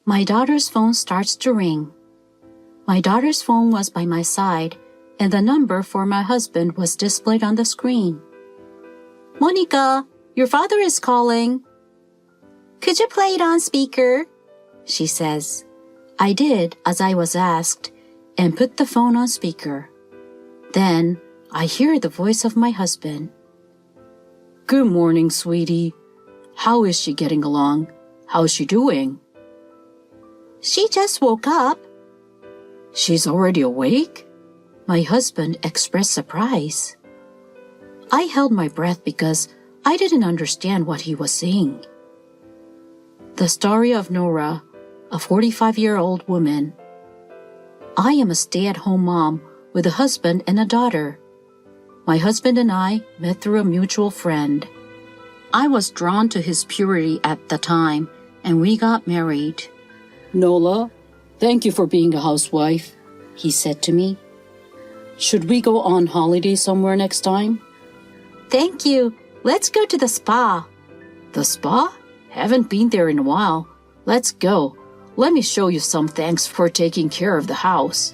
My daughter's phone starts to ring. My daughter's phone was by my side, and the number for my husband was displayed on the screen. "Monica, your father is calling." "Could you play it on speaker?" she says. I did as I was asked and put the phone on speaker. Then I hear the voice of my husband. "Good morning, sweetie. How is she getting along? How's she doing?" "She just woke up." "She's already awake?" My husband expressed surprise. I held my breath because I didn't understand what he was saying. The story of Nora, a 45-year-old woman. I am a stay-at-home mom with a husband and a daughter. My husband and I met through a mutual friend. I was drawn to his purity at the time, and we got married. "Nola, thank you for being a housewife," he said to me. "Should we go on holiday somewhere next time?" "Thank you. Let's go to the spa." "The spa? Haven't been there in a while. Let's go. Let me show you some thanks for taking care of the house."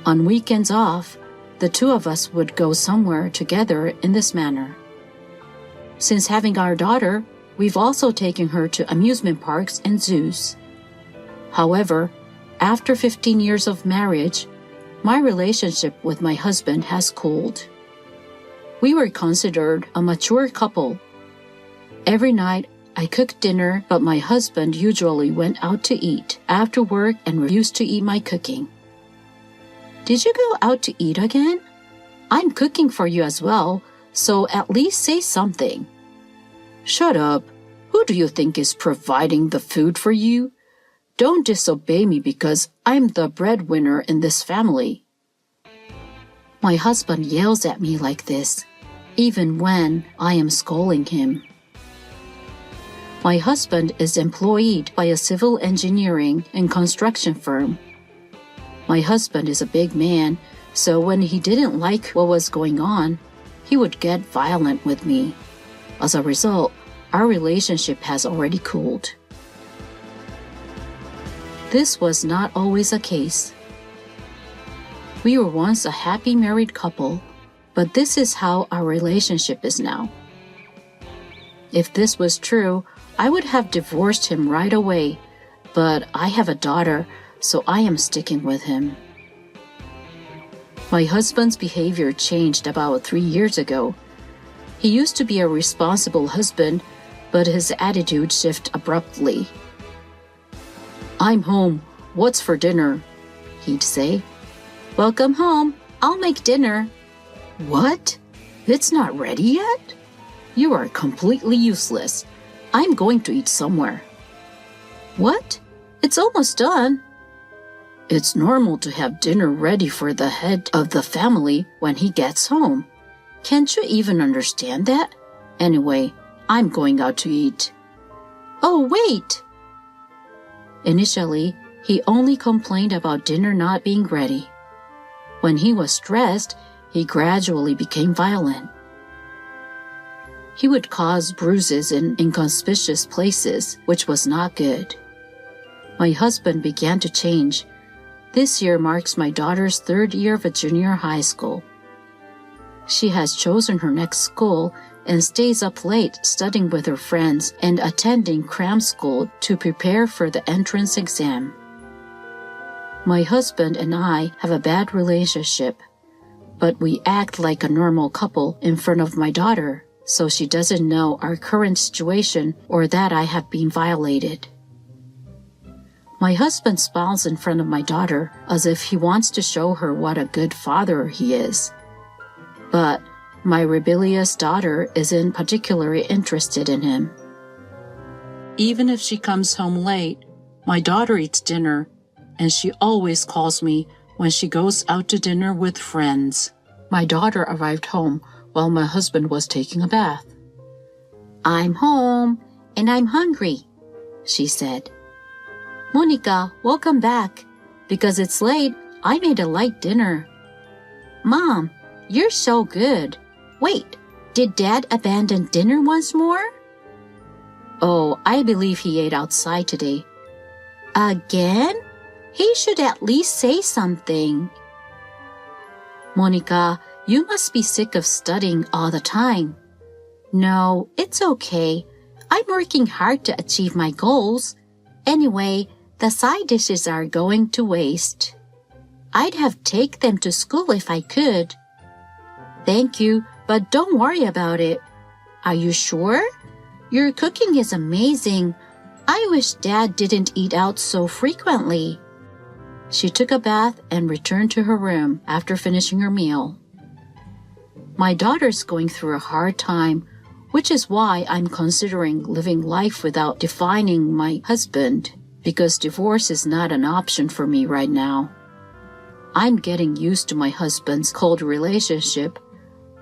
On weekends off, the two of us would go somewhere together in this manner. Since having our daughter, we've also taken her to amusement parks and zoos. However, after 15 years of marriage, my relationship with my husband has cooled. We were considered a mature couple. Every night, I cooked dinner, but my husband usually went out to eat after work and refused to eat my cooking. "Did you go out to eat again? I'm cooking for you as well, so at least say something." "Shut up. Who do you think is providing the food for you? Don't disobey me because I'm the breadwinner in this family." My husband yells at me like this, even when I am scolding him. My husband is employed by a civil engineering and construction firm. My husband is a big man, so when he didn't like what was going on, he would get violent with me. As a result, our relationship has already cooled. This was not always the case. We were once a happy married couple, but this is how our relationship is now. If this was true, I would have divorced him right away, but I have a daughter, so I am sticking with him. My husband's behavior changed about 3 years ago. He used to be a responsible husband, but his attitude shifted abruptly. "I'm home. What's for dinner?" he'd say. "Welcome home. I'll make dinner." "What? It's not ready yet? You are completely useless. I'm going to eat somewhere." "What? It's almost done." "It's normal to have dinner ready for the head of the family when he gets home. Can't you even understand that? Anyway, I'm going out to eat." "Oh, wait!" Initially, he only complained about dinner not being ready. When he was stressed, he gradually became violent. He would cause bruises in inconspicuous places, which was not good. My husband began to change. This year marks my daughter's 3rd year of a junior high school. She has chosen her next school and stays up late studying with her friends and attending cram school to prepare for the entrance exam. My husband and I have a bad relationship, but we act like a normal couple in front of my daughter, so she doesn't know our current situation or that I have been violated. My husband smiles in front of my daughter as if he wants to show her what a good father he is. But my rebellious daughter isn't particularly interested in him. Even if she comes home late, my daughter eats dinner, and she always calls me when she goes out to dinner with friends. My daughter arrived home while my husband was taking a bath. "I'm home, and I'm hungry," she said. "Monica, welcome back. Because it's late, I made a light dinner." "Mom, you're so good. Wait, did Dad abandon dinner once more?" "Oh, I believe he ate outside today. Again? He should at least say something. Monica, you must be sick of studying all the time. No, it's okay. I'm working hard to achieve my goals. Anyway, the side dishes are going to waste. I'd have taken them to school if I could. Thank you, but don't worry about it. Are you sure? Your cooking is amazing. I wish Dad didn't eat out so frequently. She took a bath and returned to her room after finishing her meal. My daughter's going through a hard time, which is why I'm considering living life without defining my husband, because divorce is not an option for me right now. I'm getting used to my husband's cold relationship,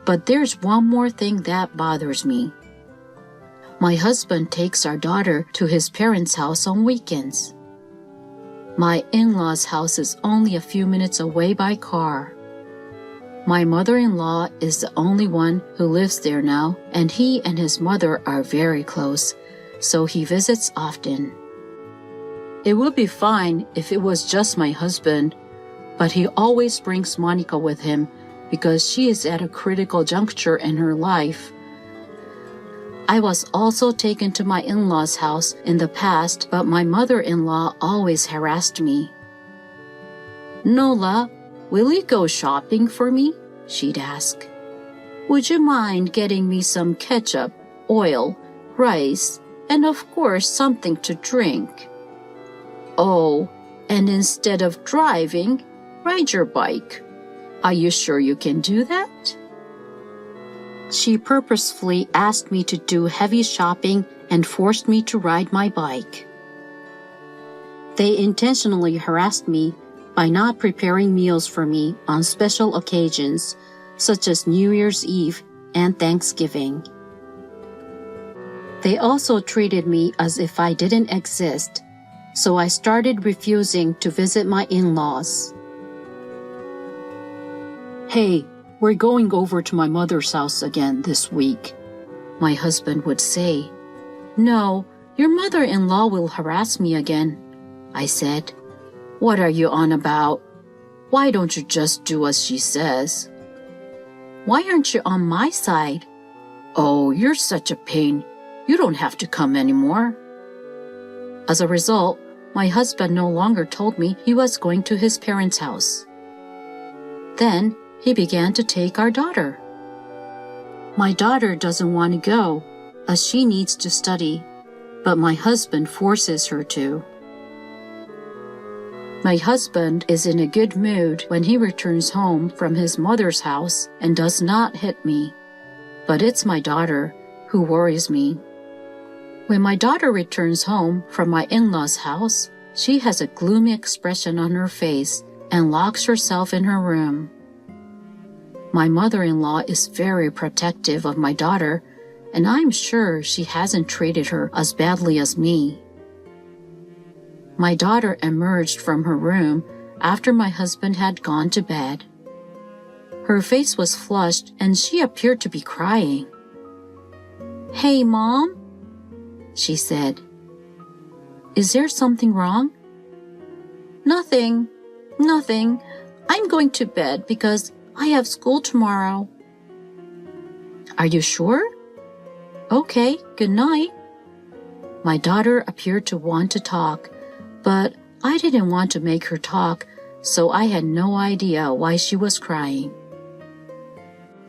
but there's one more thing that bothers me. My husband takes our daughter to his parents' house on weekends. My in-laws' house is only a few minutes away by car. My mother-in-law is the only one who lives there now, and he and his mother are very close, so he visits often. It would be fine if it was just my husband, but he always brings Monica with him because she is at a critical juncture in her life. I was also taken to my in-laws' house in the past, but my mother-in-law always harassed me. Nola, will you go shopping for me? She'd ask. Would you mind getting me some ketchup, oil, rice, and of course something to drink? Oh, and instead of driving, ride your bike. Are you sure you can do that? She purposefully asked me to do heavy shopping and forced me to ride my bike. They intentionally harassed me by not preparing meals for me on special occasions, such as New Year's Eve and Thanksgiving. They also treated me as if I didn't exist, so I started refusing to visit my in-laws. Hey, we're going over to my mother's house again this week, my husband would say. No, your mother-in-law will harass me again, I said. What are you on about? Why don't you just do as she says? Why aren't you on my side? Oh, you're such a pain. You don't have to come anymore. As a result, my husband no longer told me he was going to his parents' house. Then he began to take our daughter. My daughter doesn't want to go, as she needs to study, but my husband forces her to. My husband is in a good mood when he returns home from his mother's house and does not hit me, but it's my daughter who worries me. When my daughter returns home from my in-laws' house, she has a gloomy expression on her face and locks herself in her room. My mother-in-law is very protective of my daughter, and I'm sure she hasn't treated her as badly as me. My daughter emerged from her room after my husband had gone to bed. Her face was flushed and she appeared to be crying. Hey, Mom, she said. Is there something wrong? Nothing. I'm going to bed because I have school tomorrow. Are you sure? Okay, good night. My daughter appeared to want to talk, but I didn't want to make her talk, so I had no idea why she was crying.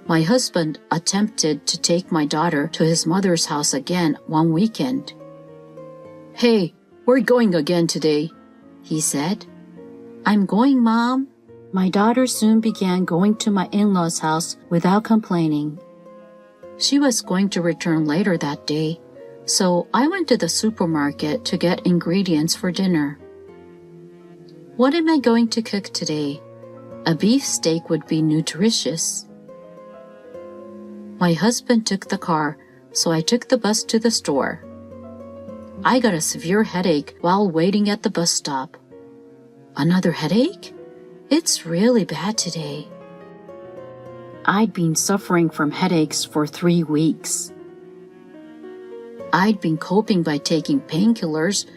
My husband attempted to take my daughter to his mother's house again one weekend. Hey, we're going again today, he said. I'm going, Mom. My daughter soon began going to my in-laws' house without complaining. She was going to return later that day, so I went to the supermarket to get ingredients for dinner. What am I going to cook today? A beef steak would be nutritious. My husband took the car, so I took the bus to the store. I got a severe headache while waiting at the bus stop. Another headache? It's really bad today. I'd been suffering from headaches for 3 weeks. I'd been coping by taking painkillers,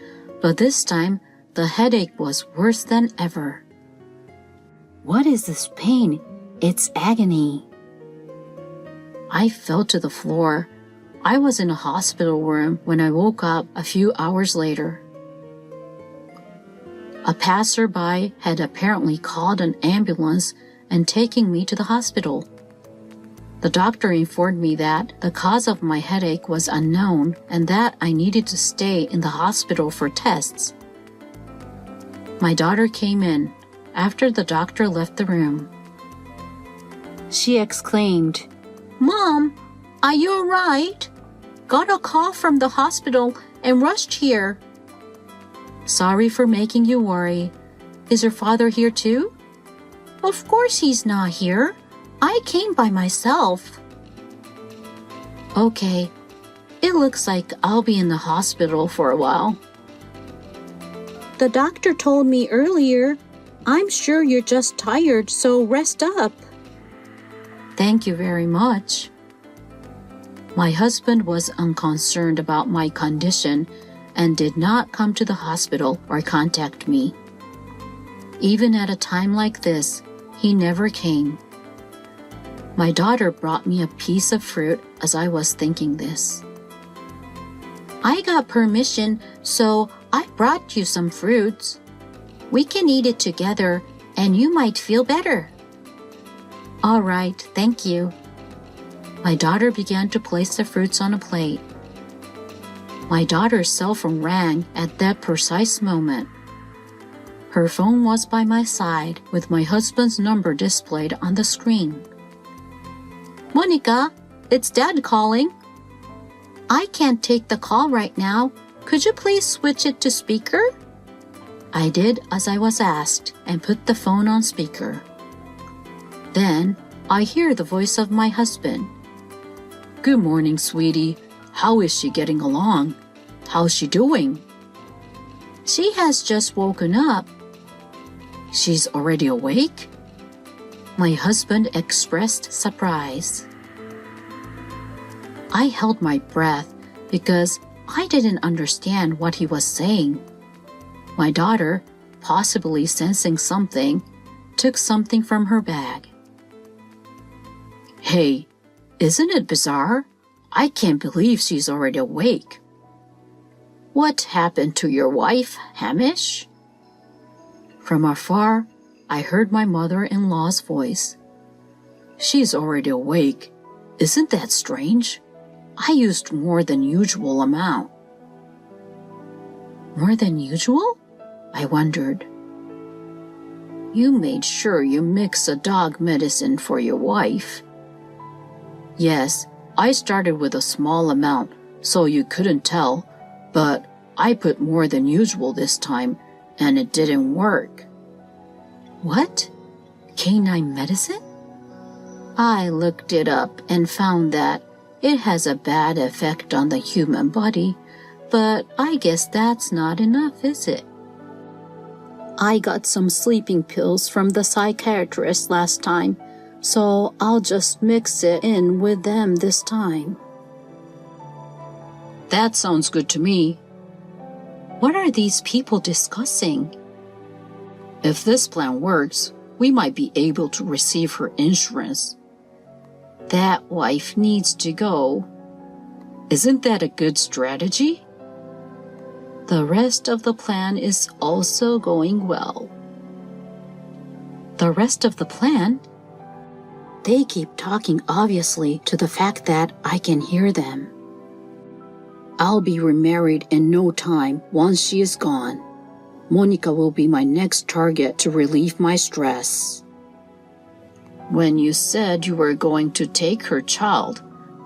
but this time The headache was worse than ever. What is this pain? It's agony. I fell to the floor. I was in a hospital room when I woke up a few hours later. A passerby had apparently called an ambulance and taken me to the hospital. The doctor informed me that the cause of my headache was unknown and that I needed to stay in the hospital for tests. My daughter came in after the doctor left the room. She exclaimed, "Mom, are you all right? Got a call from the hospital and rushed here." "Sorry for making you worry. Is your father here too?" "Of course he's not here. I came by myself." "Okay, it looks like I'll be in the hospital for a while." "The doctor told me earlier. I'm sure you're just tired, so rest up." "Thank you very much." My husband was unconcerned about my condition and did not come to the hospital or contact me. Even at a time like this, he never came. My daughter brought me a piece of fruit as I was thinking this. "I got permission, so I brought you some fruits. We can eat it together, and you might feel better." "All right, thank you." My daughter began to place the fruits on a plate. My daughter's cell phone rang at that precise moment. Her phone was by my side with my husband's number displayed on the screen. "Monica, it's Dad calling." "I can't take the call right now. Could you please switch it to speaker?" I did as I was asked and put the phone on speaker. Then I hear the voice of my husband. "Good morning, sweetie. How is she getting along? How's she doing?" "She has just woken up." "She's already awake?" My husband expressed surprise. I held my breath because I didn't understand what he was saying. My daughter, possibly sensing something, took something from her bag. "Hey, isn't it bizarre? I can't believe she's already awake." "What happened to your wife, Hamish?" From afar, I heard my mother-in-law's voice. "She's already awake. Isn't that strange? I used more than usual amount." "More than usual?" I wondered. "You made sure you mix a dog medicine for your wife." "Yes, I started with a small amount, so you couldn't tell, but I put more than usual this time, and it didn't work." "What? Canine medicine?" I looked it up and found that it has a bad effect on the human body, but I guess that's not enough, is it? "I got some sleeping pills from the psychiatrist last time, so I'll just mix it in with them this time." "That sounds good to me." "What are these people discussing?" "If this plan works, we might be able to receive her insurance." "That wife needs to go." "Isn't that a good strategy?" "The rest of the plan is also going well." "The rest of the plan?" They keep talking obviously to the fact that I can hear them. "I'll be remarried in no time once she is gone. Monica will be my next target to relieve my stress." "When you said you were going to take her child,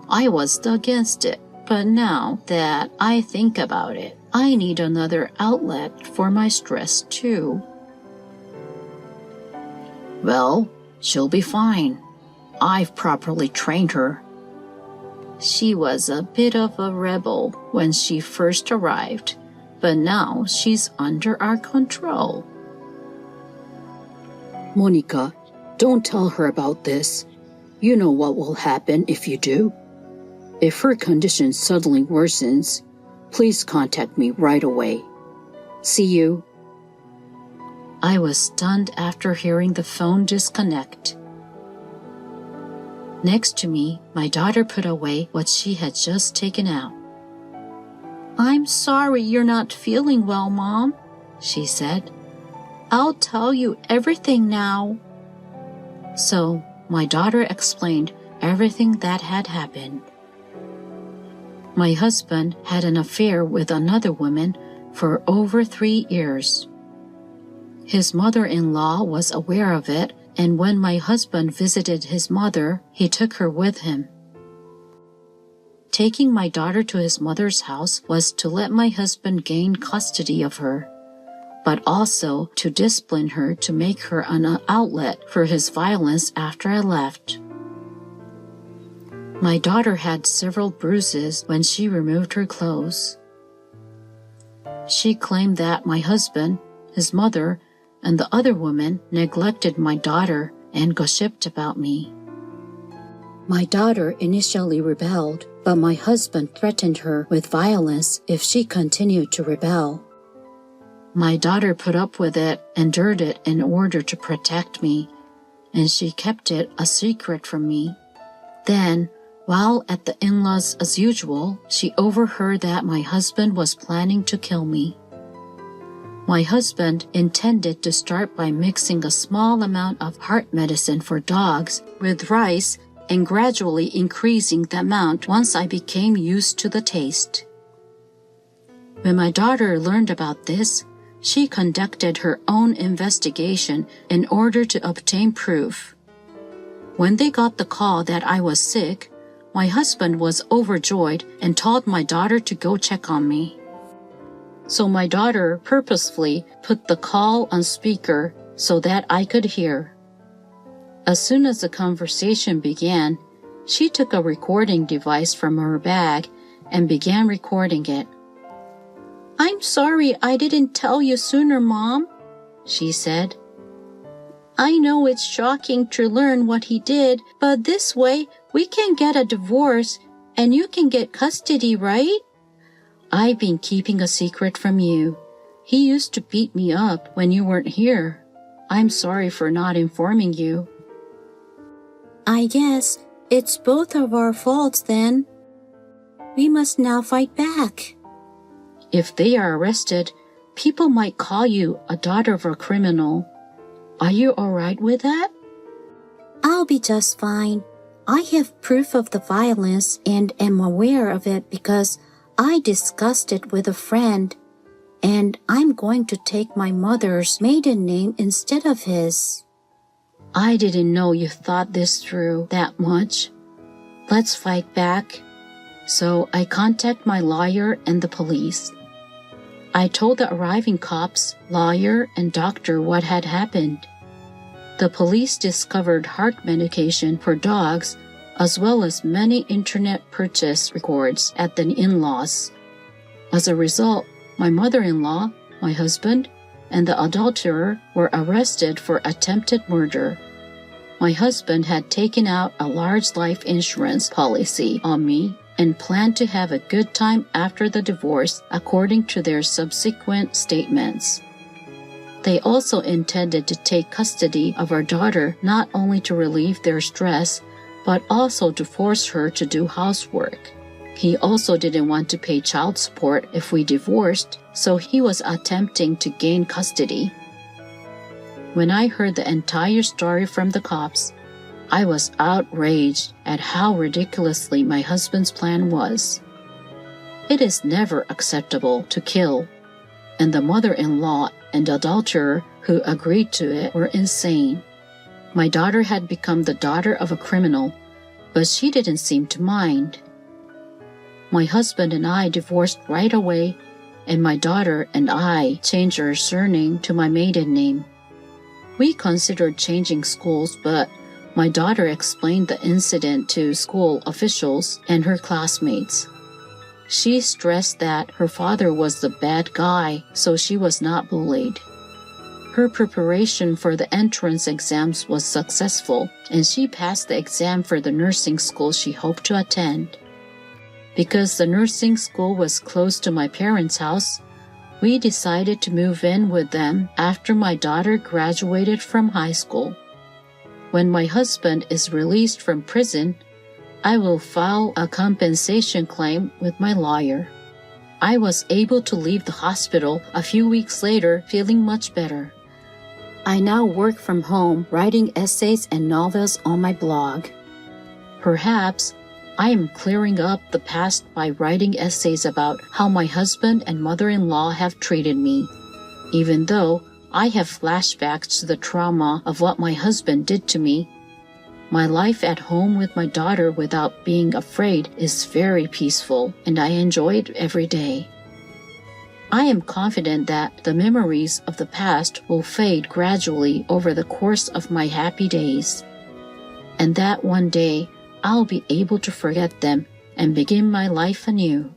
I was against it, but now that I think about it, I need another outlet for my stress too." "Well, she'll be fine. I've properly trained her." "She was a bit of a rebel when she first arrived, but now she's under our control." "Monica, don't tell her about this. You know what will happen if you do. If her condition suddenly worsens, please contact me right away. See you, I was stunned after hearing the phone disconnect. Next to me, my daughter put away what she had just taken out. "I'm sorry you're not feeling well, Mom," she said. "I'll tell you everything now." So, my daughter explained everything that had happened. My husband had an affair with another woman for over 3 years. His mother-in-law was aware of it, and when my husband visited his mother, he took her with him. Taking my daughter to his mother's house was to let my husband gain custody of her, but also to discipline her to make her an outlet for his violence after I left. My daughter had several bruises when she removed her clothes. She claimed that my husband, his mother, and the other woman neglected my daughter and gossiped about me. My daughter initially rebelled, but my husband threatened her with violence if she continued to rebel. My daughter put up with it, endured it in order to protect me, and she kept it a secret from me. Then, while at the in-laws as usual, she overheard that my husband was planning to kill me. My husband intended to start by mixing a small amount of heart medicine for dogs with rice and gradually increasing the amount once I became used to the taste. When my daughter learned about this, she conducted her own investigation in order to obtain proof. When they got the call that I was sick, my husband was overjoyed and told my daughter to go check on me. So my daughter purposefully put the call on speaker so that I could hear. As soon as the conversation began, she took a recording device from her bag and began recording it. "I'm sorry I didn't tell you sooner, Mom," she said. "I know it's shocking to learn what he did, but this way we can get a divorce and you can get custody, right? I've been keeping a secret from you. He used to beat me up when you weren't here. I'm sorry for not informing you." "I guess it's both of our faults then. We must now fight back. If they are arrested, people might call you a daughter of a criminal. Are you all right with that?" "I'll be just fine. I have proof of the violence and am aware of it because I discussed it with a friend, and I'm going to take my mother's maiden name instead of his." "I didn't know you thought this through that much. Let's fight back." So I contacted my lawyer and the police. I told the arriving cops, lawyer, and doctor what had happened. The police discovered heart medication for dogs as well as many internet purchase records at the in-laws. As a result, my mother-in-law, my husband, and the adulterer were arrested for attempted murder. My husband had taken out a large life insurance policy on me and planned to have a good time after the divorce, according to their subsequent statements. They also intended to take custody of our daughter not only to relieve their stress, but also to force her to do housework. He also didn't want to pay child support if we divorced, so he was attempting to gain custody. When I heard the entire story from the cops, I was outraged at how ridiculously my husband's plan was. It is never acceptable to kill, and the mother-in-law and adulterer who agreed to it were insane. My daughter had become the daughter of a criminal, but she didn't seem to mind. My husband and I divorced right away, and my daughter and I changed our surname to my maiden name. We considered changing schools, but my daughter explained the incident to school officials and her classmates. She stressed that her father was the bad guy, so she was not bullied. Her preparation for the entrance exams was successful, and she passed the exam for the nursing school she hoped to attend. Because the nursing school was close to my parents' house, We decided to move in with them after my daughter graduated from high school. When my husband is released from prison, I will file a compensation claim with my lawyer. I was able to leave the hospital a few weeks later feeling much better. I now work from home writing essays and novels on my blog. Perhaps I am clearing up the past by writing essays about how my husband and mother-in-law have treated me, even though I have flashbacks to the trauma of what my husband did to me. My life at home with my daughter without being afraid is very peaceful, and I enjoy it every day. I am confident that the memories of the past will fade gradually over the course of my happy days, and that one day I'll be able to forget them and begin my life anew.